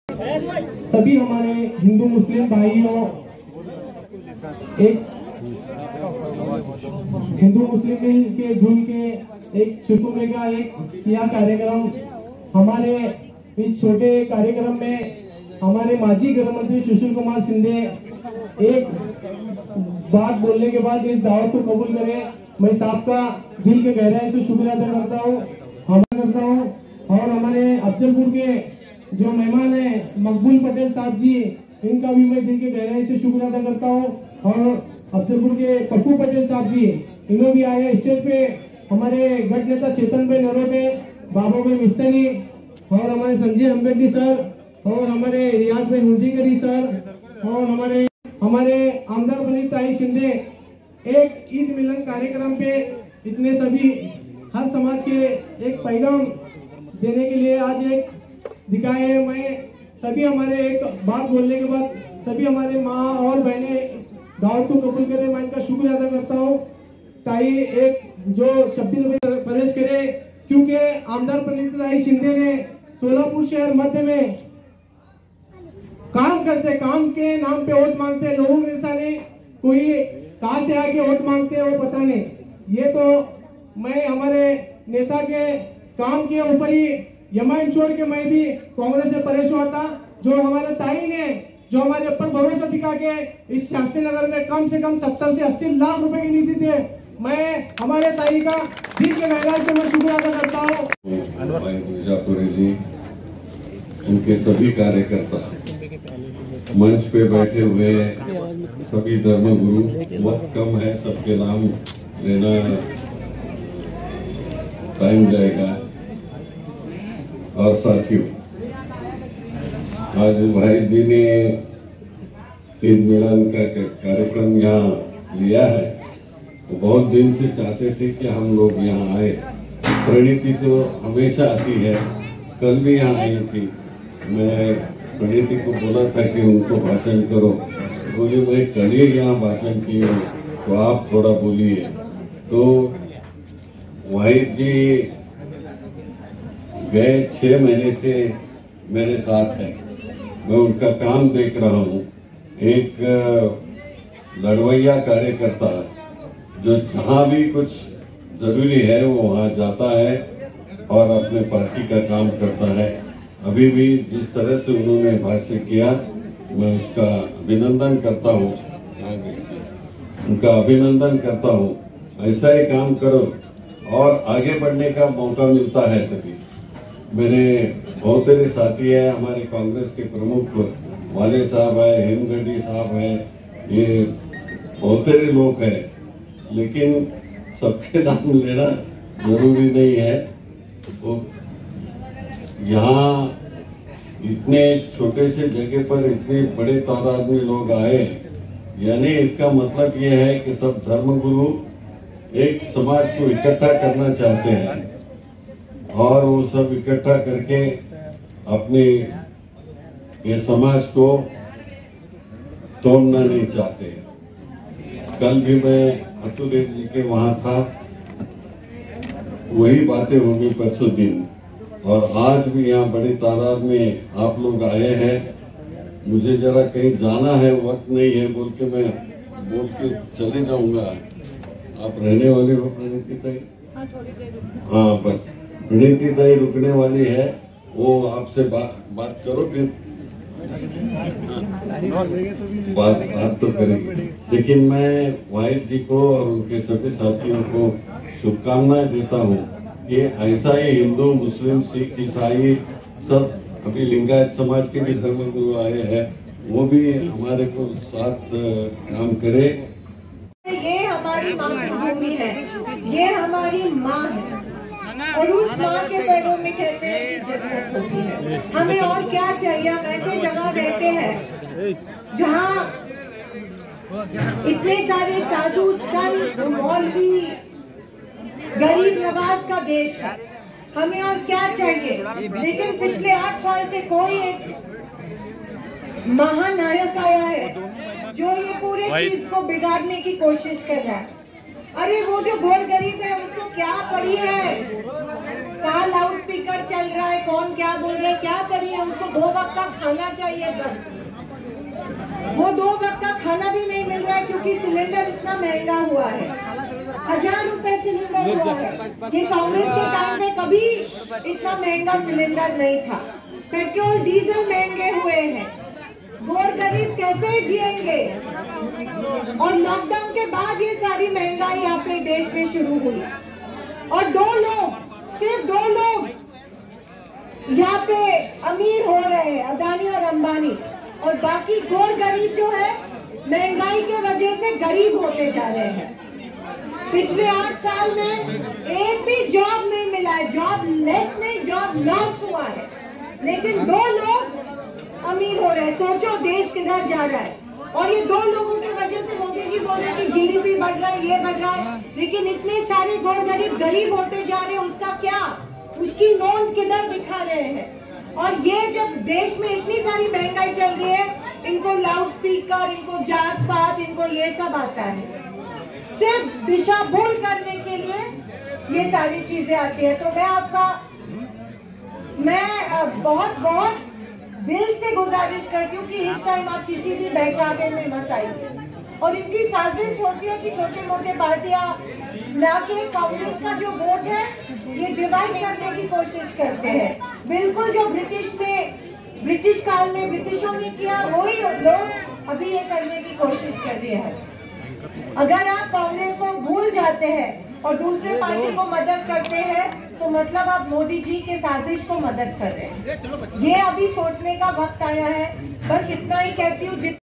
सभी हमारे हिंदू मुस्लिम भाइयों, एक हिंदू मुस्लिम के जुड़ के एक शुक्र का एक किया कार्यक्रम। हमारे इस छोटे कार्यक्रम में हमारे माजी गृह मंत्री सुशील कुमार शिंदे एक बात बोलने के बाद इस दावत को कबूल करें। मैं साहब का दिल के गहराई से शुक्रिया अदा करता हूँ। और हमारे अफजलपुर के जो मेहमान है मकबूल पटेल साहब जी, इनका भी मैं दिल के गहराई से शुक्रिया अदा करता हूँ। और अफजलपुर के पप्पू पटेल साहब जी, इन्होंने भी आए स्टेज पे। हमारे गढ़ नेता चेतन भाई नरोटे, बाबा भाई मिस्त्री, और हमारे संजय अम्बेडकर सर, और हमारे रियाज भाई हुर्दीकरी सर, और हमारे आमदार बनी ताई शिंदे एक ईद मिलन कार्यक्रम पे इतने सभी हर समाज के एक पैगाम देने के लिए आज एक दिखाए हैं। मैं सभी हमारे एक बात बोलने के बाद सभी हमारे माँ और बहने दावत को कबूल करें, मैं इनका शुक्रिया अदा करता हूँ। ताई एक जो 26 रुपये प्रवेश करे, क्योंकि आमदार पंडित ताई शिंदे ने सोलापुर शहर मध्य में काम करते, काम के नाम पे वोट मांगते लोगों के जैसा नहीं, कोई कहां से आके वोट मांगते हैं वो पता नहीं। ये तो मैं हमारे नेता के काम के ऊपर ही यमाइन छोड़ के मैं भी कांग्रेस से परेशान हुआ था। जो हमारे ताई ने जो हमारे ऊपर भरोसा दिखा के इस शास्त्री नगर में कम से कम 70 से 80 लाख रुपए की नीति थे, मैं हमारे ताई का दिल के गहराई से मैं शुक्रिया अदा करता हूँ। जी, उनके सभी कार्यकर्ता, मंच पे बैठे हुए सभी धर्मगुरु, वक्त कम है, सबके नाम लेना टाइम जाएगा। और साथियों, आज भाई जी ने ईद मिलन का कार्यक्रम यहाँ लिया है, तो बहुत दिन से चाहते थे कि हम लोग यहाँ आए। प्रणीति तो हमेशा आती है, कल भी यहाँ आई थी। मैं प्रणीति को बोला था कि उनको भाषण करो, बोली मैं कल ही यहाँ भाषण की हूँ, तो आप थोड़ा बोलिए। तो वाहिद जी गए 6 महीने से मेरे साथ है, मैं उनका काम देख रहा हूँ। एक लड़वैया कार्यकर्ता जो जहाँ भी कुछ जरूरी है वो वहाँ जाता है और अपने पार्टी का काम करता है। अभी भी जिस तरह से उन्होंने भाषण किया, मैं उसका अभिनंदन करता हूँ, उनका अभिनंदन करता हूँ। ऐसा ही काम करो और आगे बढ़ने का मौका मिलता है तभी। मेरे बहुत सारे साथी है, हमारे कांग्रेस के प्रमुख वाले साहब है, हेमगढ़ी साहब है, ये बहुत सारे लोग हैं, लेकिन सबके नाम लेना जरूरी नहीं है। तो यहाँ इतने छोटे से जगह पर इतने बड़े तादाद में लोग आए, यानी इसका मतलब ये है कि सब धर्मगुरु एक समाज को इकट्ठा करना चाहते हैं और वो सब इकट्ठा करके अपने ये समाज को तोड़ना नहीं चाहते। कल भी मैं अतुल जी के वहां था, वही बातें हो गई परसों दिन, और आज भी यहाँ बड़ी तादाद में आप लोग आए हैं। मुझे जरा कहीं जाना है, वक्त नहीं है बोल के मैं बोल के चले जाऊंगा। आप रहने वाले हो प्रणीति ताई? हाँ, बस प्रणीति ताई रुकने वाली है, वो आपसे बात करो, फिर बात तो करेंगे। लेकिन मैं वाहिद जी को और उनके सभी साथियों को शुभकामनाएं देता हूँ कि ऐसा ही हिंदू, मुस्लिम, सिख, ईसाई सब, अभी लिंगायत समाज के भी धर्मगुरु आए हैं, वो भी हमारे को साथ काम करे। ये हमारी मातृभूमि है, ये हमारी माँ है, और उस माँ के पैरों में कहते हैं कि जन्नत होती है। हमें और क्या चाहिए? हम ऐसे जगह रहते हैं जहाँ इतने सारे साधु संत, मौलवी, गरीब नवाज का देश है। हमें और क्या चाहिए? लेकिन पिछले 8 साल से कोई एक महानायक आया है जो ये पूरे चीज को बिगाड़ने की कोशिश कर रहा है। अरे वो जो गोर गरीब है उसको क्या पड़ी है? कहाँ लाउड स्पीकर चल रहा है, कौन क्या बोल रहा है, क्या पड़ी है? उसको 2 वक्त का खाना क्योंकि सिलेंडर इतना महंगा हुआ है, 1000 रुपए सिलेंडर हुआ है। ये कांग्रेस के टाइम में कभी इतना महंगा सिलेंडर नहीं था। पेट्रोल डीजल महंगे हुए हैं, गोर गरीब कैसे जिएंगे? और लॉकडाउन के बाद ये सारी महंगाई अपने देश में शुरू हुई और सिर्फ दो लोग यहाँ पे अमीर हो रहे हैं, अदानी और अंबानी, और बाकी गोर गरीब जो है महंगाई के वजह से गरीब होते जा रहे हैं। पिछले 8 साल में एक भी जॉब नहीं मिला है, जॉब लेस नहीं, जॉब लॉस हुआ है, लेकिन 2 लोग अमीर हो रहे हैं। सोचो देश किधर जा रहा है। और ये 2 लोगों की वजह से मोदी जी बोल रहे हैं कि जीडीपी बढ़ रहा है, ये बढ़ रहा है, लेकिन इतने सारे गोर गरीब होते जा रहे हैं, उसका क्या? उसकी नोंद किधर दिखा रहे हैं? और ये जब देश में इतनी सारी महंगाई चल रही है, इनको लाउड स्पीकर, इनको जात पात, इनको ये सब आता है, सिर्फ दिशा भूल करने के लिए ये सारी चीजें आती है। तो मैं बहुत दिल से गुजारिश करती हूँ कि इस टाइम आप किसी भी बहकावे में मत आइए। और इनकी साजिश होती है कि छोटे मोटे पार्टियां लाके कांग्रेस का जो वोट है ये डिवाइड करने की कोशिश करते हैं। बिल्कुल जो ब्रिटिश काल में ब्रिटिशों ने किया, वही लोग अभी ये करने की कोशिश कर रहे हैं। अगर आप कांग्रेस को भूल जाते हैं और दूसरे पार्टी को मदद करते हैं तो मतलब आप मोदी जी के साजिश को मदद कर रहे हैं। ये अभी सोचने का वक्त आया है। बस इतना ही कहती हूँ।